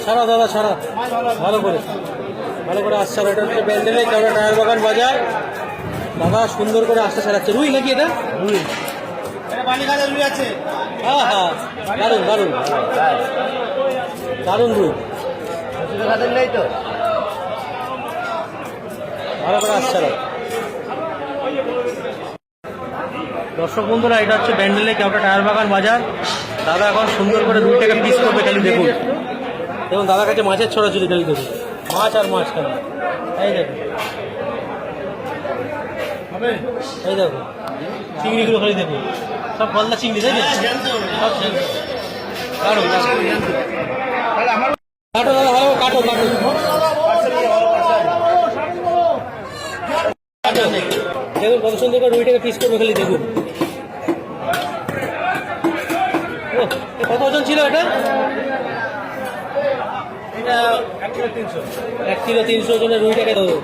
ছাড়া দাদা ছাড়া, ভালো করে আসছে। এটা হচ্ছে ব্যান্ডেলে কেওড়া টায়ার বাগান বাজার। দাদা সুন্দর করে আসতে ছাড়াচ্ছে। রুই নাকি এটা? রুই, রুই আছে। হ্যাঁ হ্যাঁ, দারুন দারুন দারুন রুই, তো ভালো করে আসছে। দর্শক বন্ধুরা, এটা হচ্ছে ব্যান্ডেলে কেওড়া টায়ার বাগান বাজার। দাদা এখন সুন্দর করে 2 টাকা পিস করবে, খালি দেখুন। দেখুন দাদার কাছে মাছের ছড়াছড়ি, খালি দেখুন মাছ আর মাছ খালি। এই দেখুন, এই দেখুন চিংড়িগুলো খালি দেখুন, সব গলদা চিংড়ি, তাই না? সব কাটো দাদা, ভালো কাটো কাটো। দেখুন কত সুন্দর করে 2 টাকা পিস করবে, খালি দেখুন। কত ওজন ছিল এটা? 1 কিলো 300 ওজনের 2 টাকা দেবো।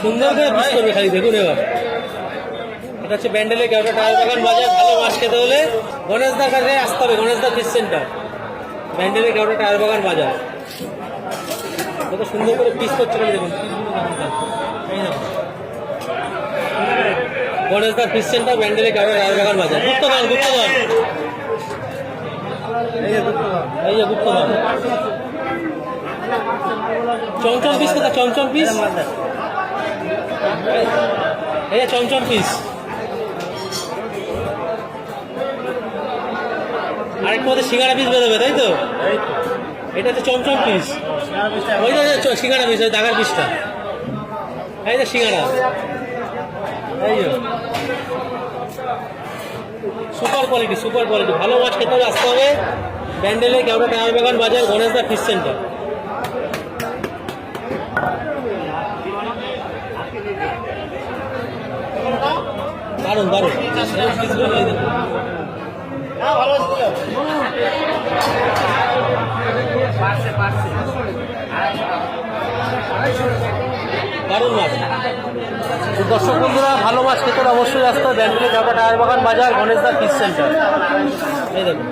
সুন্দর করে পিস করবে, খালি দেখুন। এবার এটা হচ্ছে ব্যান্ডেলে কেওড়া টায়ার বাগান বাজার। ভালো মাছ খেতে হলে গণেশদার কাছে আসতে হবে, গণেশদা ফিশ সেন্টার, ব্যান্ডেলে কেওড়া টায়ার বাগান বাজার। কত সুন্দর করে পিস করছে, খালি দেখুন। গণেশদা ফিশ সেন্টার, ব্যান্ডেলে কেওড়া টায়ার বাগান বাজার। গুপ্তধন, গুপ্তধন, এই যে গুপ্তধন। চমচম পিস কোথা? চমচম পিস, এই যে চমচম পিস। আরেকটা মধ্যে সিঙ্গাড়া পিস বেরোবে, তাই তো? এটা হচ্ছে চমচম পিস, ওই যে সিঙ্গাড়া পিস, ওই দাগার পিসটা। এই যে সিঙ্গাড়া, এই যে সুপার কোয়ালিটি, সুপার কোয়ালিটি। ভালো মাছ খেতে হলে আসতে হবে ব্যান্ডেলে কেওড়া টায়ার বাগান বাজার, গণেশদা ফিশ সেন্টার। দারুন দারুন, দারুন মাছ। দর্শক বন্ধুরা, ভালো মাছ খেতে হলে অবশ্যই আসতে হবে ব্যান্ডেলে কেওড়া টায়ার বাগান বাজার, গণেশদা ফিশ সেন্টার। এই দেখুন।